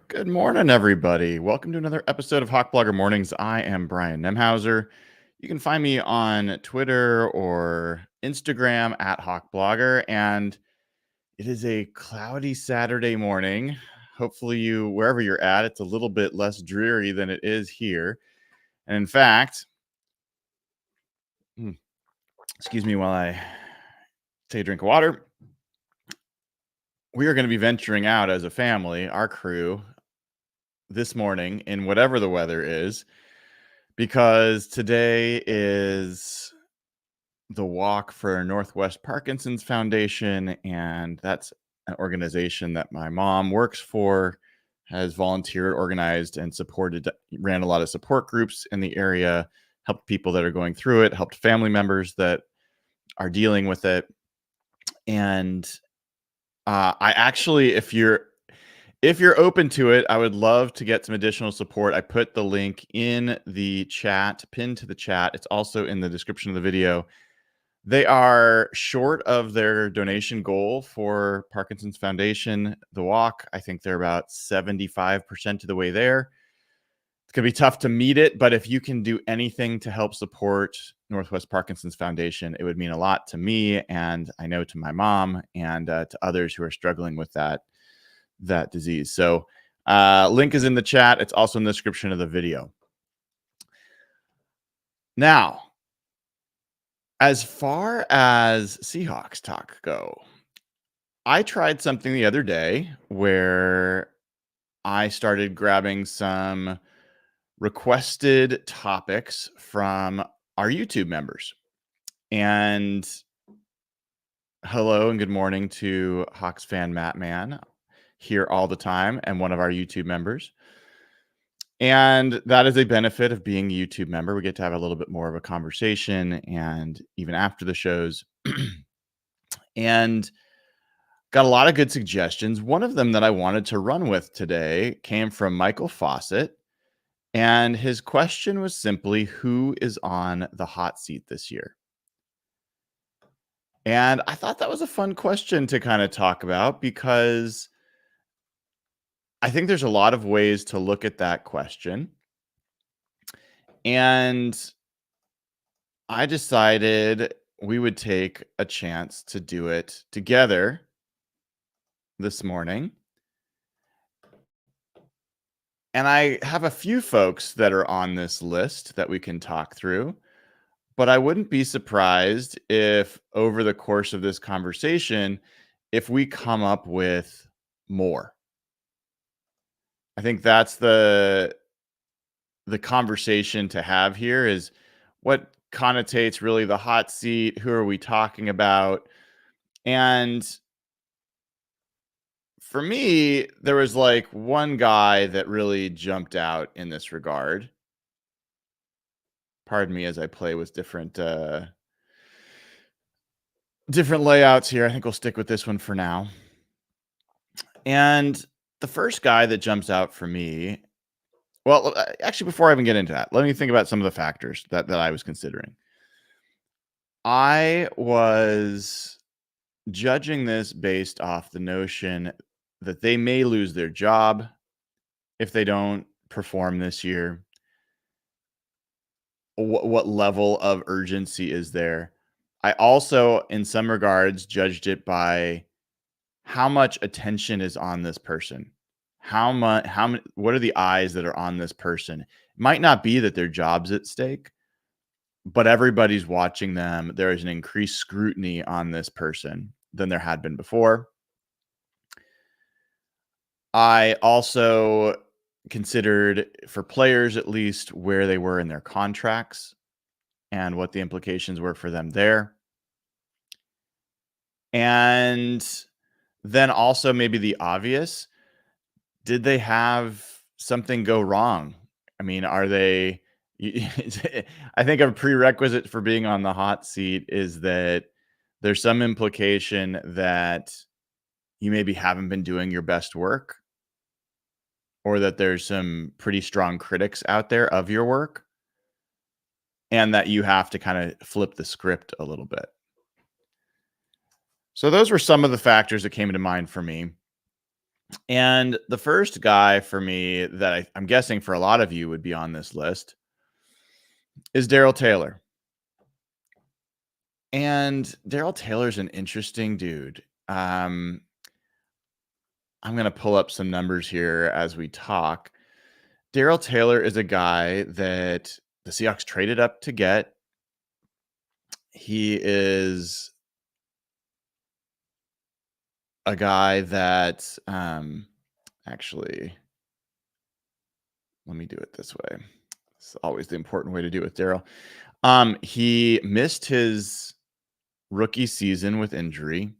Good morning, everybody. Welcome to another episode of Hawk Blogger Mornings. I am Brian Nemhauser. You can find me on Twitter or Instagram at Hawk Blogger, and it is a cloudy Saturday morning. Hopefully, wherever you're at, it's a little bit less dreary than it is here. And in fact, excuse me while I take a drink of water. We are going to be venturing out as a family, our crew, this morning in whatever the weather is, because today is the walk for Northwest Parkinson's Foundation, and that's an organization that my mom works for, has volunteered, organized, and supported, ran a lot of support groups in the area, helped people that are going through it, helped family members that are dealing with it. And I actually, if you're open to it, I would love to get some additional support. I put the link in the chat, pinned to the chat. It's also in the description of the video. They are short of their donation goal for Parkinson's Foundation, the walk. I think they're about 75% of the way there. It's going to be tough to meet it, but if you can do anything to help support Northwest Parkinson's Foundation, it would mean a lot to me, and I know to my mom and to others who are struggling with that disease. So link is in the chat. It's also in the description of the video. Now, as far as Seahawks talk go, I tried something the other day where I started grabbing some requested topics from our YouTube members. And hello and good morning to Hawks fan Matt Man, here all the time and one of our YouTube members. And that is a benefit of being a YouTube member. We get to have a little bit more of a conversation, and even after the shows. And got a lot of good suggestions. One of them that I wanted to run with today came from Michael Fawcett. And his question was simply, who is on the hot seat this year? And I thought that was a fun question to kind of talk about, because I think there's a lot of ways to look at that question. And I decided we would take a chance to do it together this morning. And I have a few folks that are on this list that we can talk through, but I wouldn't be surprised if over the course of this conversation, if we come up with more. I think that's the conversation to have here, is what connotates really the hot seat, who are we talking about? And for me, there was like one guy that really jumped out in this regard. Pardon me as I play with different layouts here. I think we'll stick with this one for now. And the first guy that jumps out for me, well, actually, before I even get into that, let me think about some of the factors that I was considering. I was judging this based off the notion that they may lose their job if they don't perform this year. What level of urgency is there? I also, in some regards, judged it by how much attention is on this person. What are the eyes that are on this person? It might not be that their job's at stake, but everybody's watching them. There is an increased scrutiny on this person than there had been before. I also considered, for players at least, where they were in their contracts and what the implications were for them there. And then also maybe the obvious, did they have something go wrong? I mean, are they, I think a prerequisite for being on the hot seat is that there's some implication that you maybe haven't been doing your best work, or that there's some pretty strong critics out there of your work, and that you have to kind of flip the script a little bit. So those were some of the factors that came to mind for me. And the first guy for me that I'm guessing for a lot of you would be on this list is Darryl Taylor. And Darryl Taylor's an interesting dude. I'm going to pull up some numbers here as we talk. Darryl Taylor is a guy that the Seahawks traded up to get. He is a guy that actually, let me do it this way. It's always the important way to do it with Darryl. He missed his rookie season with injury.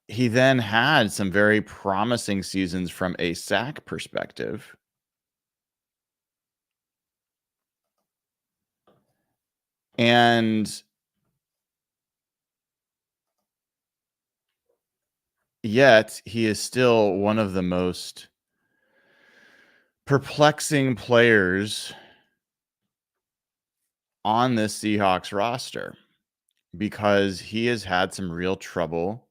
He then had some very promising seasons from a sack perspective. And yet he is still one of the most perplexing players on this Seahawks roster because he has had some real trouble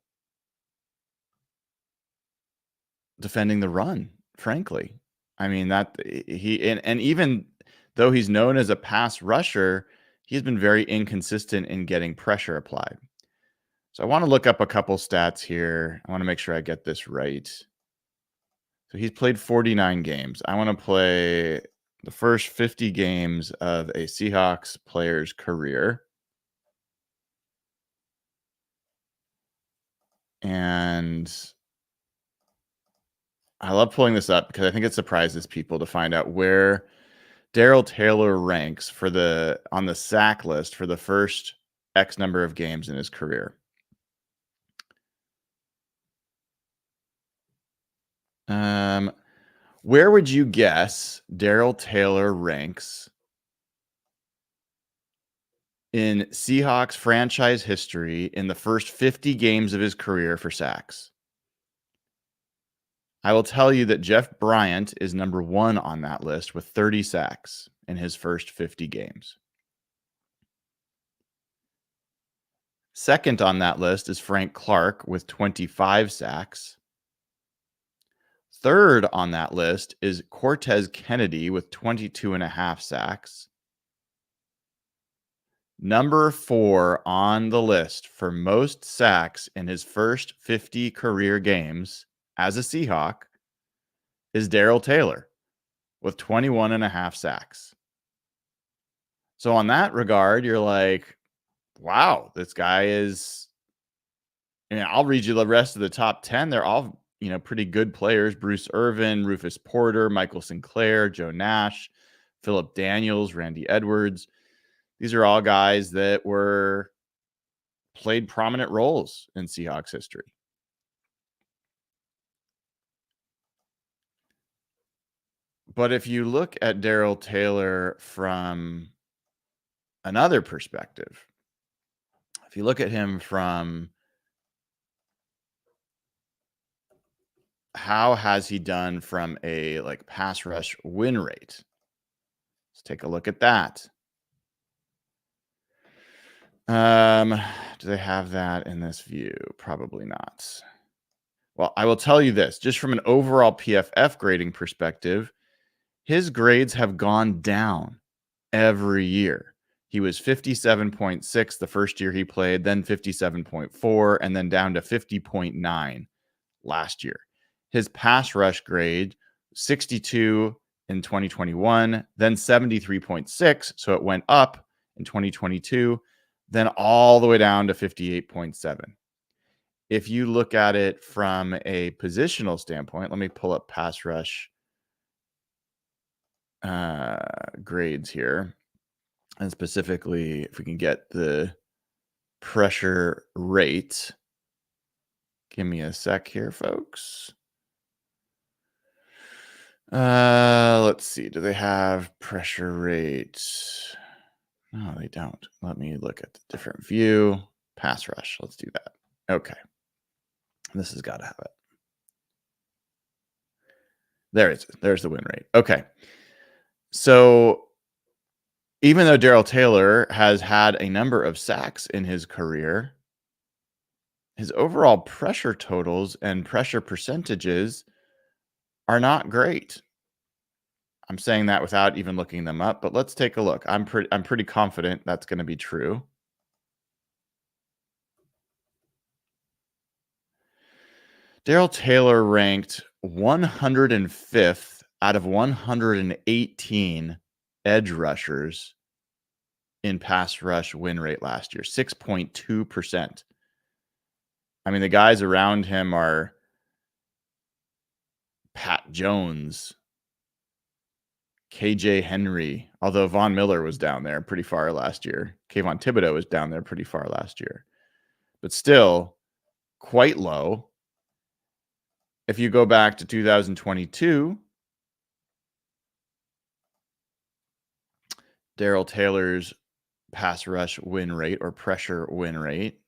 defending the run, frankly. I mean, that and even though he's known as a pass rusher, he's been very inconsistent in getting pressure applied. So I want to look up a couple stats here. I want to make sure I get this right. So he's played 49 games. I want to play the first 50 games of a Seahawks player's career. And I love pulling this up because I think it surprises people to find out where Darryl Taylor ranks on the sack list for the first X number of games in his career. Where would you guess Darryl Taylor ranks in Seahawks franchise history in the first 50 games of his career for sacks? I will tell you that Jeff Bryant is number 1 on that list with 30 sacks in his first 50 games. Second on that list is Frank Clark with 25 sacks. Third on that list is Cortez Kennedy with 22.5 sacks. Number 4 on the list for most sacks in his first 50 career games as a Seahawk is Darryl Taylor with 21.5 sacks. So on that regard, you're like, wow, this guy is, and I'll read you the rest of the top 10. They're all, pretty good players. Bruce Irvin, Rufus Porter, Michael Sinclair, Joe Nash, Philip Daniels, Randy Edwards. These are all guys that played prominent roles in Seahawks history. But if you look at Darryl Taylor from another perspective, if you look at him from how has he done from a pass rush win rate, let's take a look at that. Do they have that in this view? Probably not. Well, I will tell you this, just from an overall PFF grading perspective, his grades have gone down every year. He was 57.6 the first year he played, then 57.4, and then down to 50.9 last year. His pass rush grade, 62 in 2021, then 73.6, so it went up in 2022, then all the way down to 58.7. If you look at it from a positional standpoint, let me pull up pass rush grades here. And specifically, if we can get the pressure rate. Give me a sec here, folks. Let's see. Do they have pressure rate? No, they don't. Let me look at the different view. Pass rush. Let's do that. Okay. This has got to have it. There it is. There's the win rate. Okay. So even though Darryl Taylor has had a number of sacks in his career, his overall pressure totals and pressure percentages are not great. I'm saying that without even looking them up, but let's take a look. I'm pretty confident that's going to be true. Darryl Taylor ranked 105th out of 118 edge rushers in pass rush win rate last year, 6.2%. I mean, the guys around him are Pat Jones, KJ Henry, although Von Miller was down there pretty far last year. Kayvon Thibodeau was down there pretty far last year, but still quite low. If you go back to 2022, Darryl Taylor's pass rush win rate or pressure win rate.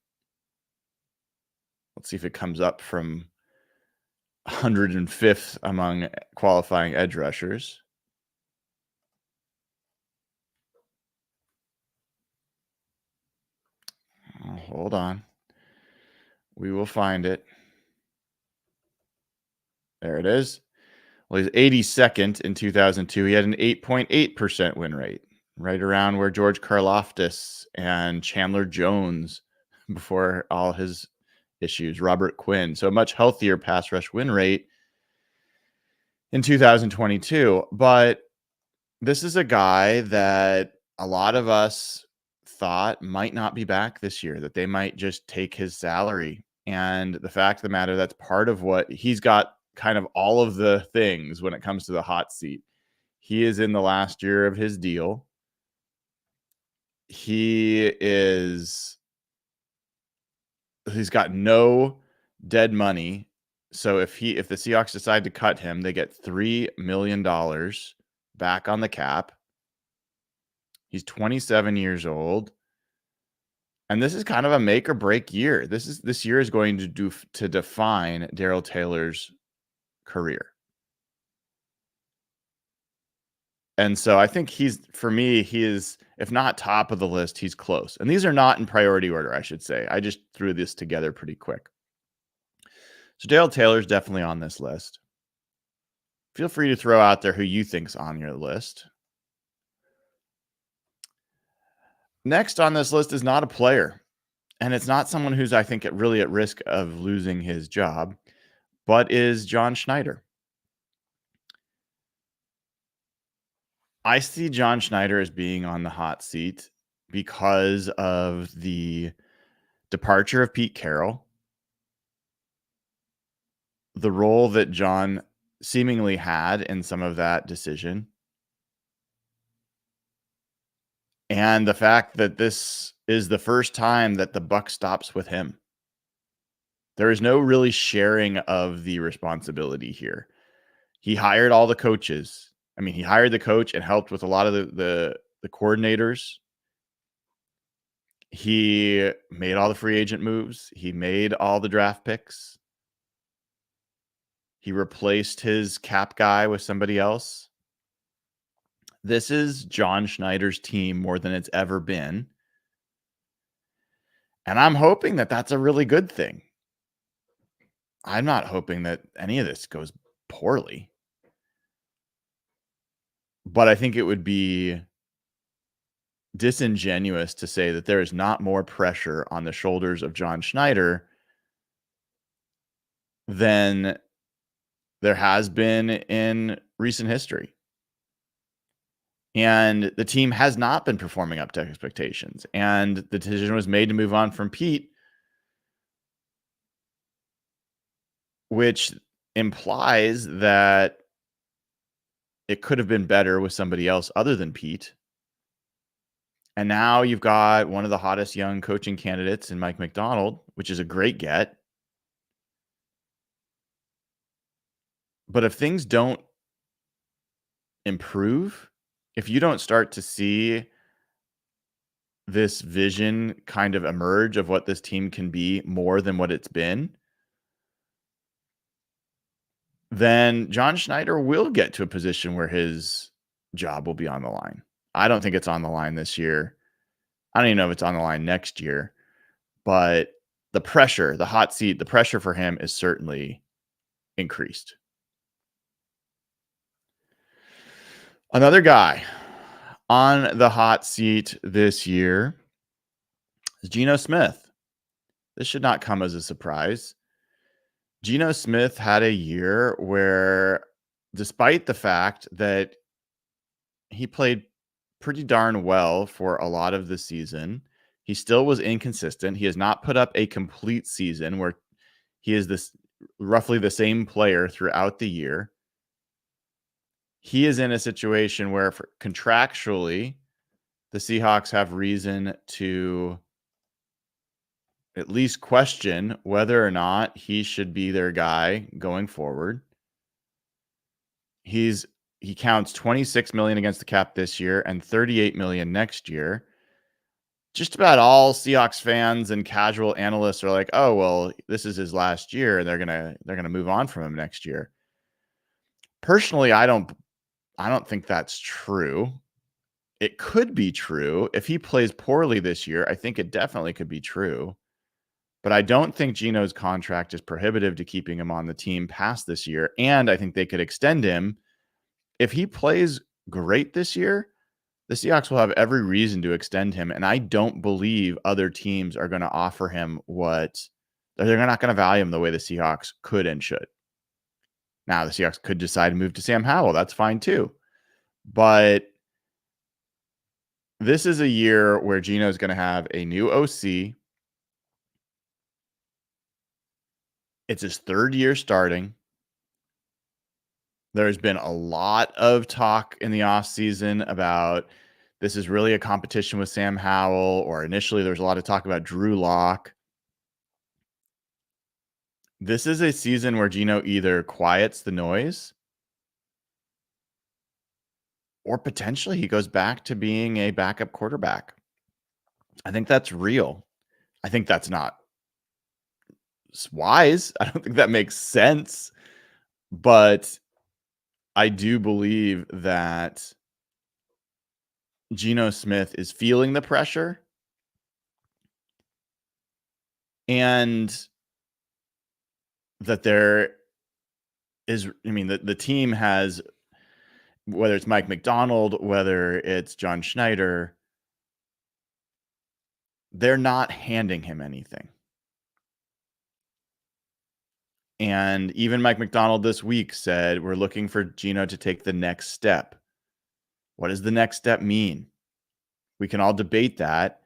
Let's see if it comes up from 105th among qualifying edge rushers. Oh, hold on. We will find it. There it is. Well, he's 82nd in 2002. He had an 8.8% win rate, right around where George Karlaftis and Chandler Jones before all his issues, Robert Quinn. So a much healthier pass rush win rate in 2022. But this is a guy that a lot of us thought might not be back this year, that they might just take his salary. And the fact of the matter, that's part of what he's got, kind of all of the things when it comes to the hot seat. He is in the last year of his deal. He's got no dead money. So if the Seahawks decide to cut him, they get $3 million back on the cap. He's 27 years old. And this is kind of a make or break year. This year is going to define Darryl Taylor's career. And so I think for me, he is, if not top of the list, he's close. And these are not in priority order, I should say. I just threw this together pretty quick. So Darryl Taylor's definitely on this list. Feel free to throw out there who you think's on your list. Next on this list is not a player. And it's not someone who's, I think, really at risk of losing his job, but is John Schneider. I see John Schneider as being on the hot seat because of the departure of Pete Carroll, the role that John seemingly had in some of that decision, and the fact that this is the first time that the buck stops with him. There is no really sharing of the responsibility here. He hired all the coaches. I mean, he hired the coach and helped with a lot of the coordinators. He made all the free agent moves. He made all the draft picks. He replaced his cap guy with somebody else. This is John Schneider's team more than it's ever been. And I'm hoping that that's a really good thing. I'm not hoping that any of this goes poorly. But I think it would be disingenuous to say that there is not more pressure on the shoulders of John Schneider than there has been in recent history. And the team has not been performing up to expectations. And the decision was made to move on from Pete, which implies that it could have been better with somebody else other than Pete. And now you've got one of the hottest young coaching candidates in Mike McDonald, which is a great get. But if things don't improve, if you don't start to see this vision kind of emerge of what this team can be more than what it's been, then John Schneider will get to a position where his job will be on the line. I don't think it's on the line this year. I don't even know if it's on the line next year, but the pressure, the hot seat, the pressure for him is certainly increased. Another guy on the hot seat this year is Geno Smith. This should not come as a surprise. Geno Smith had a year where, despite the fact that he played pretty darn well for a lot of the season, he still was inconsistent. He has not put up a complete season where he is this roughly the same player throughout the year. He is in a situation where contractually, the Seahawks have reason to at least question whether or not he should be their guy going forward. He counts $26 million against the cap this year and $38 million next year. Just about all Seahawks fans and casual analysts are like, "Oh, well, this is his last year, and they're gonna move on from him next year." Personally, I don't think that's true. It could be true if he plays poorly this year. I think it definitely could be true. But I don't think Geno's contract is prohibitive to keeping him on the team past this year. And I think they could extend him. If he plays great this year, the Seahawks will have every reason to extend him. And I don't believe other teams are going to offer him they're not going to value him the way the Seahawks could and should. Now, the Seahawks could decide to move to Sam Howell. That's fine too. But this is a year where Geno is going to have a new OC. It's his third year starting. There's been a lot of talk in the offseason about this is really a competition with Sam Howell, or initially there was a lot of talk about Drew Lock. This is a season where Geno either quiets the noise or potentially he goes back to being a backup quarterback. I think that's real. I think that's not wise. I don't think that makes sense. But I do believe that Geno Smith is feeling the pressure. And that there is, the team has, whether it's Mike McDonald, whether it's John Schneider, they're not handing him anything. And even Mike McDonald this week said, we're looking for Geno to take the next step. What does the next step mean? We can all debate that.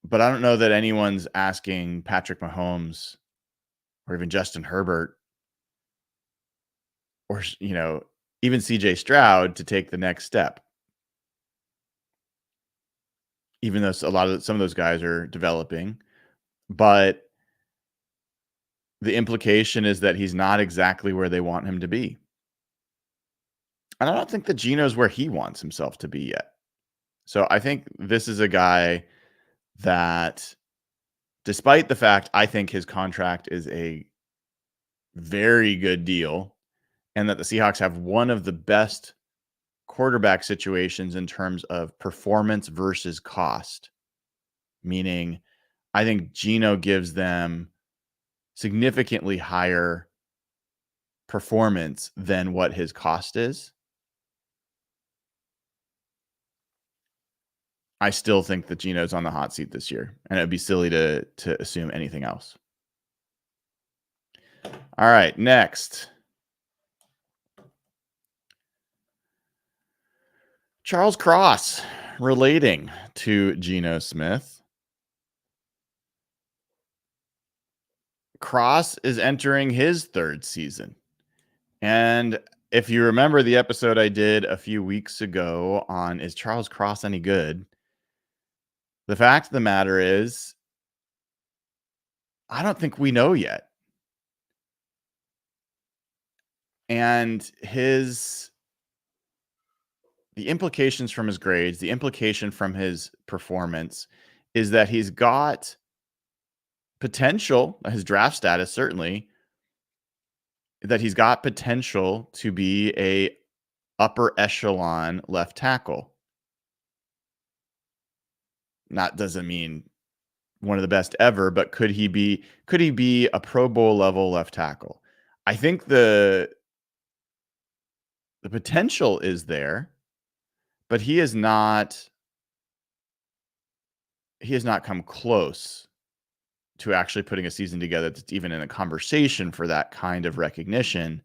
But I don't know that anyone's asking Patrick Mahomes or even Justin Herbert or, even CJ Stroud to take the next step. Even though some of those guys are developing. But the implication is that he's not exactly where they want him to be. And I don't think that Geno's where he wants himself to be yet. So I think this is a guy that, despite the fact I think his contract is a very good deal and that the Seahawks have one of the best quarterback situations in terms of performance versus cost, meaning I think Geno gives them significantly higher performance than what his cost is. I still think that Geno's on the hot seat this year, and it would be silly to assume anything else. All right, next. Charles Cross relating to Geno Smith. Cross is entering his third season. And if you remember the episode I did a few weeks ago on Is Charles Cross Any Good? The fact of the matter is, I don't think we know yet. And the implications from his grades, the implication from his performance is that he's got potential, his draft status certainly, that he's got potential to be a upper echelon left tackle. That doesn't mean one of the best ever, but could he be a Pro Bowl level left tackle? I think the potential is there, but he has not come close to actually putting a season together that's even in a conversation for that kind of recognition.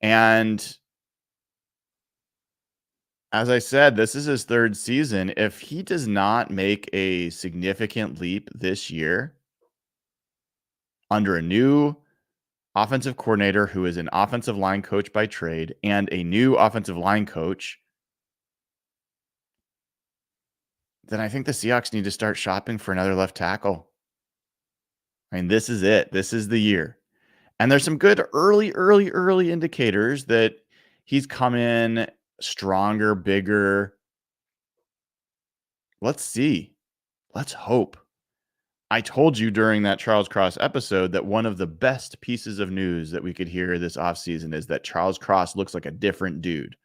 And as I said, this is his third season. If he does not make a significant leap this year under a new offensive coordinator who is an offensive line coach by trade and a new offensive line coach, then I think the Seahawks need to start shopping for another left tackle. I mean, this is it. This is the year. And there's some good early indicators that he's come in stronger, bigger. Let's see. Let's hope. I told you during that Charles Cross episode that one of the best pieces of news that we could hear this offseason is that Charles Cross looks like a different dude.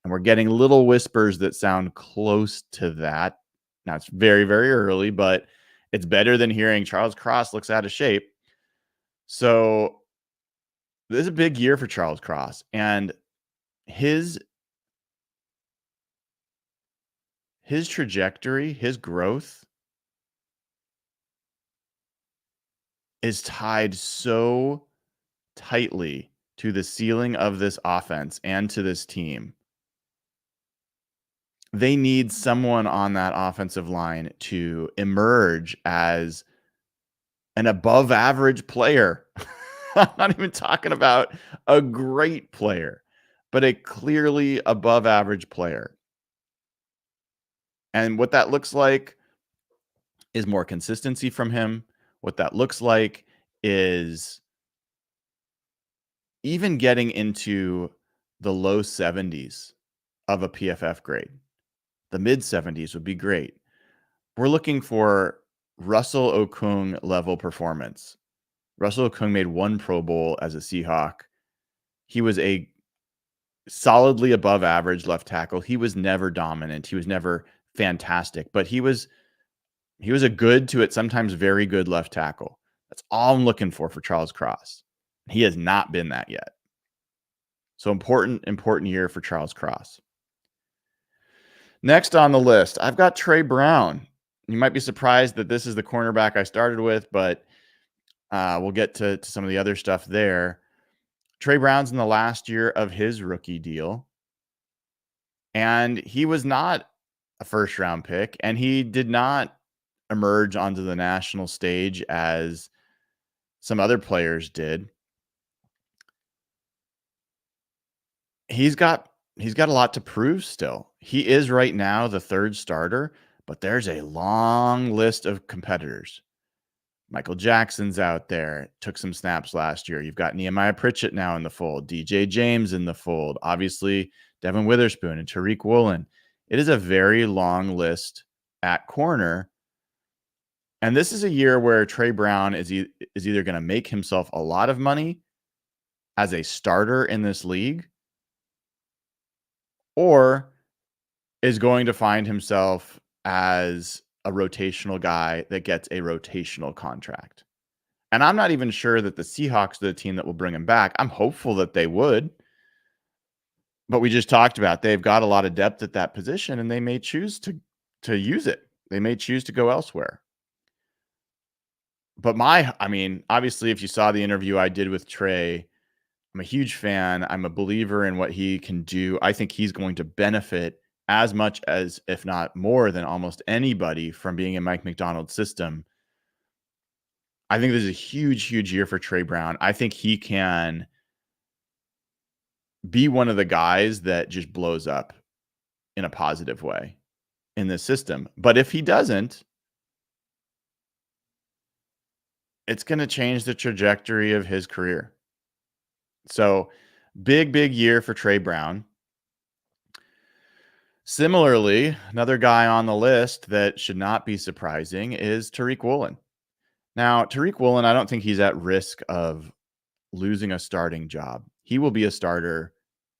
And we're getting little whispers that sound close to that. Now, it's very, very early, but it's better than hearing Charles Cross looks out of shape. So this is a big year for Charles Cross. And his trajectory, his growth is tied so tightly to the ceiling of this offense and to this team. They need someone on that offensive line to emerge as an above average player. I'm not even talking about a great player, but a clearly above average player. And what that looks like is more consistency from him. What that looks like is even getting into the low 70s of a PFF grade. The mid 70s would be great. We're looking for Russell Okung level performance. Russell Okung made one Pro Bowl as a Seahawk. He was a solidly above average left tackle. He was never dominant. He was never fantastic, but he was a good to it, sometimes very good left tackle. That's all I'm looking for Charles Cross. He has not been that yet. So important year for Charles Cross. Next on the list, I've got Trey Brown. You might be surprised that this is the cornerback I started with, but we'll get to some of the other stuff there. Trey Brown's in the last year of his rookie deal, and he was not a first-round pick, and he did not emerge onto the national stage as some other players did. He's got a lot to prove still. He is right now the third starter, but there's a long list of competitors. Michael Jackson's out there, took some snaps last year. You've got Nehemiah Pritchett now in the fold, DJ James in the fold, obviously Devin Witherspoon and Tariq Woolen. It is a very long list at corner. And this is a year where Trey Brown is either going to make himself a lot of money as a starter in this league, or is going to find himself as a rotational guy that gets a rotational contract. And I'm not even sure that the Seahawks are the team that will bring him back. I'm hopeful that they would. But we just talked about they've got a lot of depth at that position, and they may choose to use it. They may choose to go elsewhere. But obviously, if you saw the interview I did with Trey, I'm a huge fan. I'm a believer in what he can do. I think he's going to benefit as much as, if not more than almost anybody from being in Mike Macdonald's system. I think this is a huge, huge year for Trey Brown. I think he can be one of the guys that just blows up in a positive way in this system. But if he doesn't, it's going to change the trajectory of his career. So big year for Trey Brown. Similarly, another guy on the list that should not be surprising is Tariq Woolen. Now, Tariq Woolen, I don't think he's at risk of losing a starting job. He will be a starter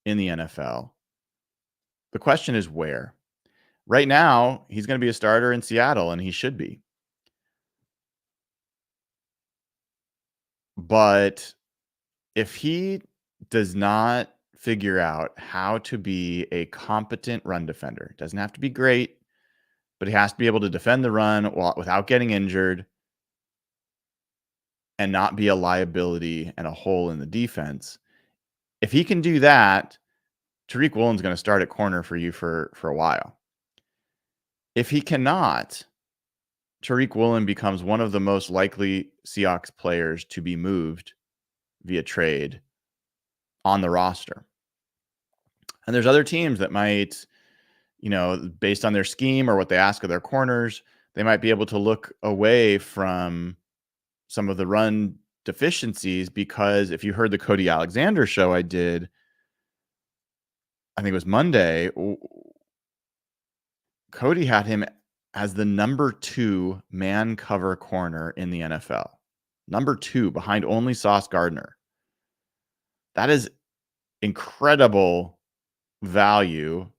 in the NFL. The question is where. Right now, he's going to be a starter in Seattle, and he should be. But if he does not figure out how to be a competent run defender, doesn't have to be great, but he has to be able to defend the run without getting injured and not be a liability and a hole in the defense. If he can do that, Tariq Woolen's going to start at corner for you for a while. If he cannot, Tariq Woolen becomes one of the most likely Seahawks players to be moved via trade on the roster. And there's other teams that might, based on their scheme or what they ask of their corners, they might be able to look away from some of the run deficiencies, because if you heard the Cody Alexander show I did, I think it was Monday, Cody had him as the number 2 man cover corner in the NFL. Number 2 behind only Sauce Gardner. That is incredible value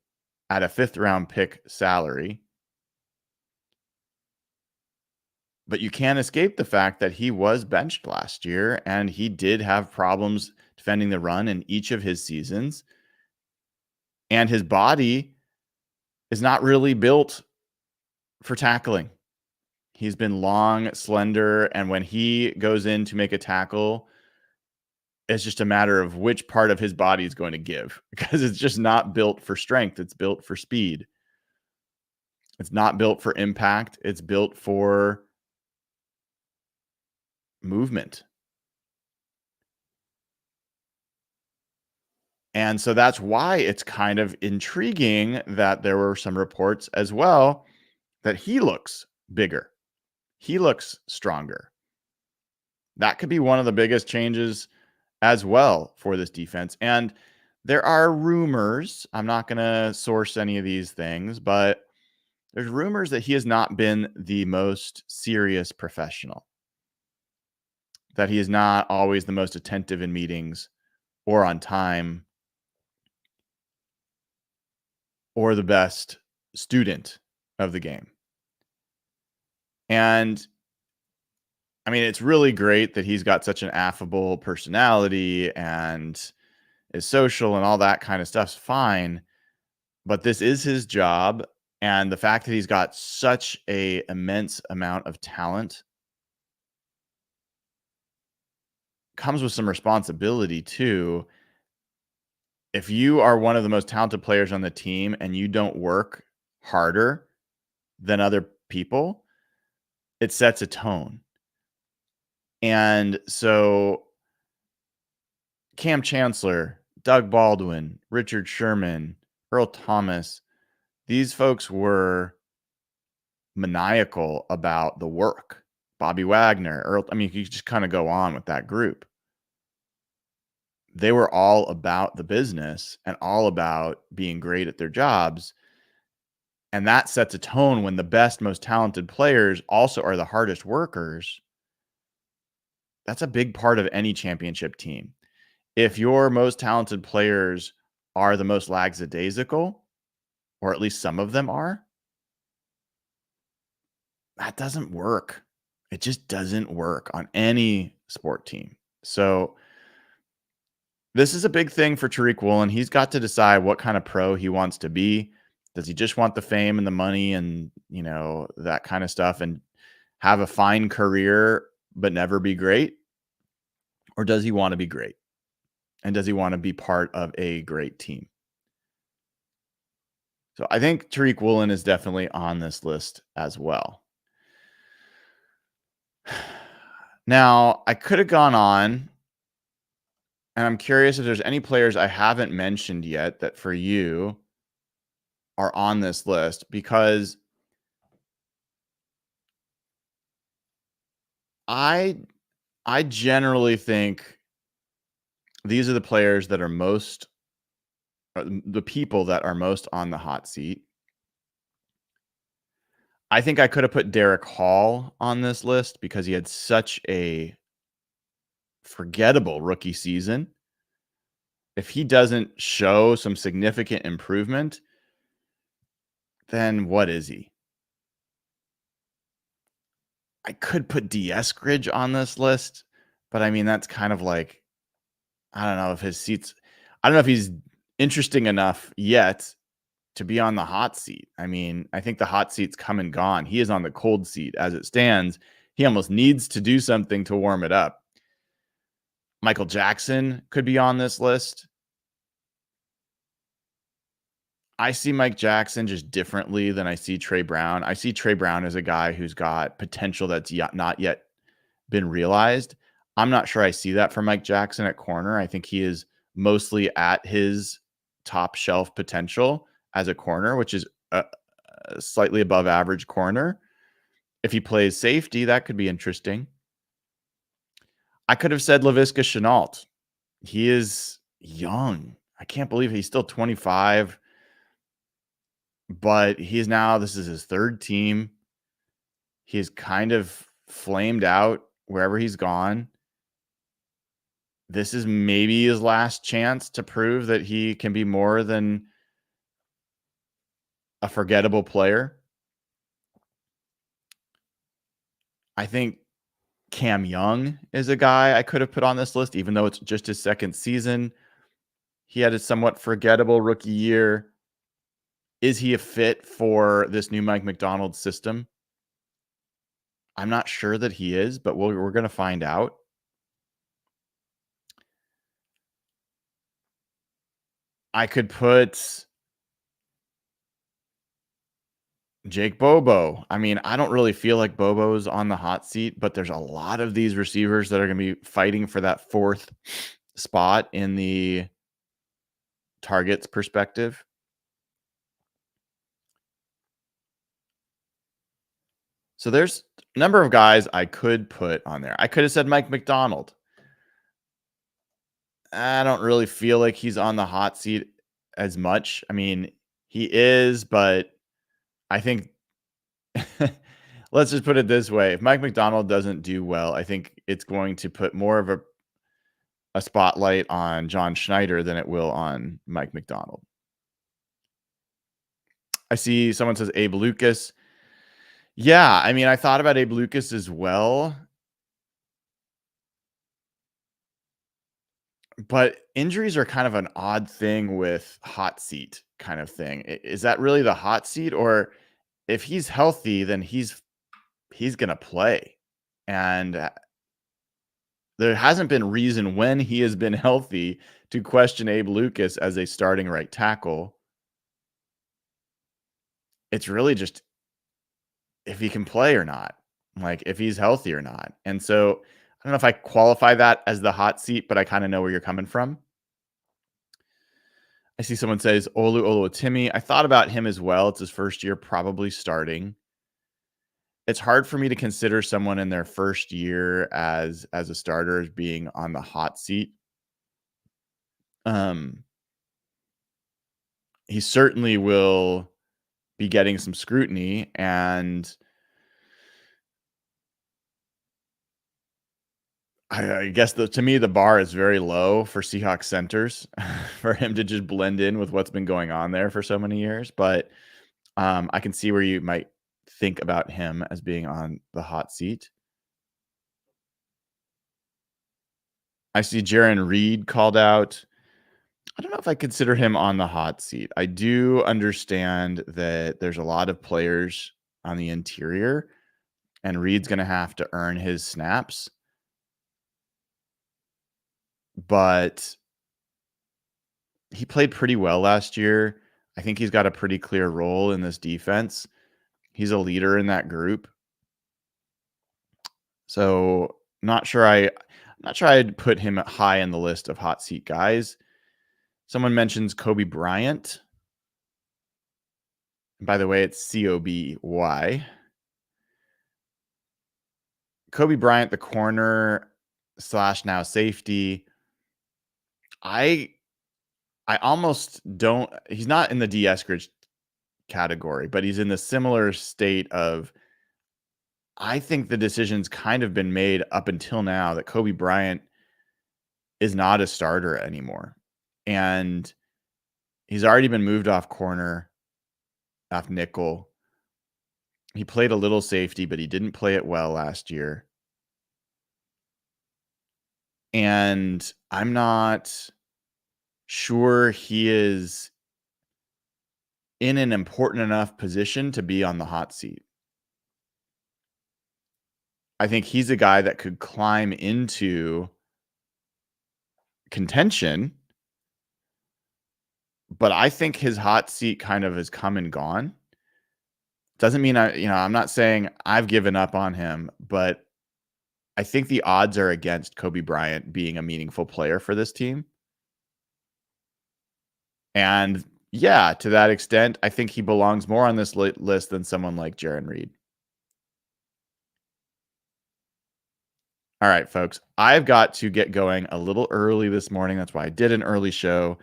at a 5th round pick salary. But you can't escape the fact that he was benched last year, and he did have problems defending the run in each of his seasons. And his body is not really built for tackling. He's been long, slender, and when he goes in to make a tackle, it's just a matter of which part of his body is going to give, because it's just not built for strength. It's built for speed. It's not built for impact. It's built for movement. And so that's why it's kind of intriguing that there were some reports as well that he looks bigger. He looks stronger. That could be one of the biggest changes as well for this defense. And there are rumors, I'm not going to source any of these things, but there's rumors that he has not been the most serious professional, that he is not always the most attentive in meetings or on time or the best student of the game. And I mean, it's really great that he's got such an affable personality and is social and all that kind of stuff's fine. But this is his job. And the fact that he's got such a immense amount of talent comes with some responsibility too. If you are one of the most talented players on the team and you don't work harder than other people, it sets a tone. And so Cam Chancellor, Doug Baldwin, Richard Sherman, Earl Thomas, these folks were maniacal about the work. Bobby Wagner, you just kind of go on with that group. They were all about the business and all about being great at their jobs. And that sets a tone when the best, most talented players also are the hardest workers. That's a big part of any championship team. If your most talented players are the most lackadaisical, or at least some of them are, that doesn't work. It just doesn't work on any sport team. So this is a big thing for Tariq Woolen. He's got to decide what kind of pro he wants to be. Does he just want the fame and the money and, that kind of stuff and have a fine career but never be great? Or does he want to be great? And does he want to be part of a great team? So I think Tariq Woolen is definitely on this list as well. Now, I could have gone on, and I'm curious if there's any players I haven't mentioned yet that for you are on this list, because I generally think these are the players that are the people that are most on the hot seat. I think I could have put Derek Hall on this list because he had such a forgettable rookie season. If he doesn't show some significant improvement, then what is he? I could put D. Eskridge on this list, But I mean, that's kind of like, I don't know if his seats, I don't know if he's interesting enough yet to be on the hot seat. I mean, I think the hot seat's come and gone. He is on the cold seat as it stands. He almost needs to do something to warm it up. Michael Jackson could be on this list. I see Mike Jackson just differently than I see Trey Brown. I see Trey Brown as a guy who's got potential that's not yet been realized. I'm not sure I see that for Mike Jackson at corner. I think he is mostly at his top shelf potential as a corner, which is a slightly above average corner. If he plays safety, that could be interesting. I could have said Laviska Shenault. He is young. I can't believe he's still 25, but this is his third team. He's kind of flamed out wherever he's gone. This is maybe his last chance to prove that he can be more than a forgettable player. I think Cam Young is a guy I could have put on this list, even though it's just his second season. He had a somewhat forgettable rookie year. Is he a fit for this new Mike Macdonald system? I'm not sure that he is, but we're going to find out. I could put Jake Bobo. I mean, I don't really feel like Bobo's on the hot seat, but there's a lot of these receivers that are going to be fighting for that fourth spot in the targets perspective. So there's a number of guys I could put on there. I could have said Mike Macdonald. I don't really feel like he's on the hot seat as much. I mean, he is, but I think let's just put it this way. If Mike Macdonald doesn't do well, I think it's going to put more of a spotlight on John Schneider than it will on Mike Macdonald. I see someone says Abe Lucas. Yeah, I mean, I thought about Abe Lucas as well. But injuries are kind of an odd thing with hot seat kind of thing. Is that really the hot seat? Or if he's healthy, then he's gonna play. And there hasn't been reason when he has been healthy to question Abe Lucas as a starting right tackle. It's really just if he can play or not, like if he's healthy or not. And so I don't know if I qualify that as the hot seat, but I kind of know where you're coming from. I see someone says Olu Oluwatimi. I thought about him as well. It's his first year probably starting. It's hard for me to consider someone in their first year as a starter as being on the hot seat. He certainly will be getting some scrutiny, and I guess to me the bar is very low for Seahawks centers for him to just blend in with what's been going on there for so many years. But I can see where you might think about him as being on the hot seat. I see Jaron Reed called out. I don't know if I consider him on the hot seat. I do understand that there's a lot of players on the interior, and Reed's going to have to earn his snaps. But he played pretty well last year. I think he's got a pretty clear role in this defense. He's a leader in that group. So not sure I'd put him high in the list of hot seat guys. Someone mentions Kobe Bryant. And by the way, it's Coby. Kobe Bryant, the corner / now safety. I almost don't. He's not in the D. Eskridge category, but he's in the similar state of. I think the decision's kind of been made up until now that Kobe Bryant is not a starter anymore, and he's already been moved off corner, off nickel. He played a little safety, but he didn't play it well last year. And I'm not sure he is in an important enough position to be on the hot seat. I think he's a guy that could climb into contention, but I think his hot seat kind of has come and gone. Doesn't mean I'm not saying I've given up on him, but I think the odds are against Kobe Bryant being a meaningful player for this team. And yeah, to that extent, I think he belongs more on this list than someone like Jarran Reed. All right, folks, I've got to get going a little early this morning. That's why I did an early show.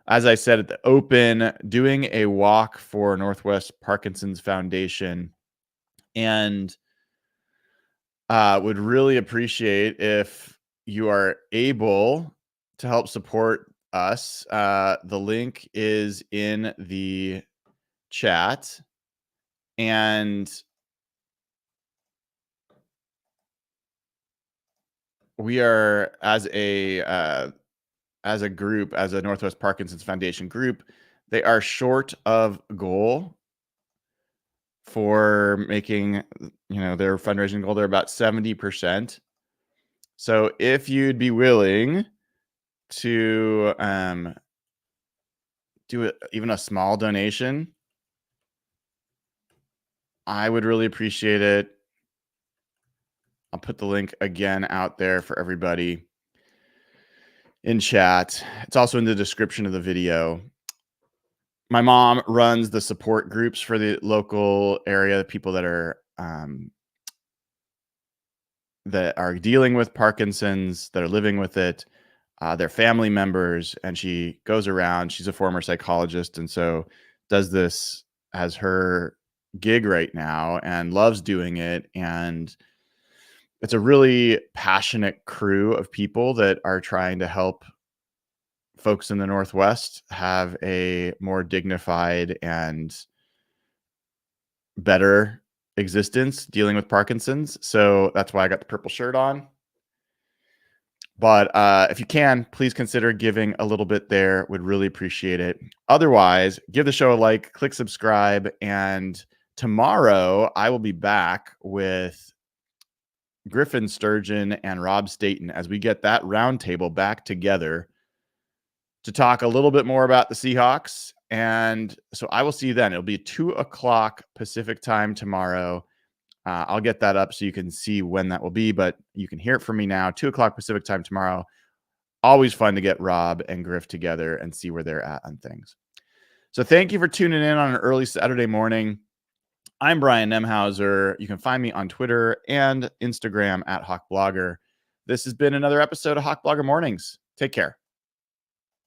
As I said at the open, doing a walk for Northwest Parkinson's Foundation, and would really appreciate if you are able to help support us. The link is in the chat, and we are as a group, as a Northwest Parkinson's Foundation group, they are short of goal for making their fundraising goal. They're about 70%. So if you'd be willing to do even a small donation, I would really appreciate it. I'll put the link again out there for everybody in chat. It's also in the description of the video. My mom runs the support groups for the local area, the people that are dealing with Parkinson's, that are living with it, their family members, and she goes around. She's a former psychologist, and so does this as her gig right now and loves doing it. And it's a really passionate crew of people that are trying to help folks in the Northwest have a more dignified and better existence dealing with Parkinson's. So that's why I got the purple shirt on. But if you can, please consider giving a little bit there. Would really appreciate it. Otherwise, give the show a like, click subscribe, and tomorrow I will be back with Griffin Sturgeon and Rob Staten as we get that roundtable back together to talk a little bit more about the Seahawks. And so I will see you then. It'll be 2:00 Pacific time tomorrow. I'll get that up so you can see when that will be, but you can hear it from me now. 2:00 Pacific time tomorrow. Always fun to get Rob and Griff together and see where they're at on things. So thank you for tuning in on an early Saturday morning. I'm Brian Nemhauser. You can find me on Twitter and Instagram at HawkBlogger. This has been another episode of Hawk Blogger Mornings. Take care.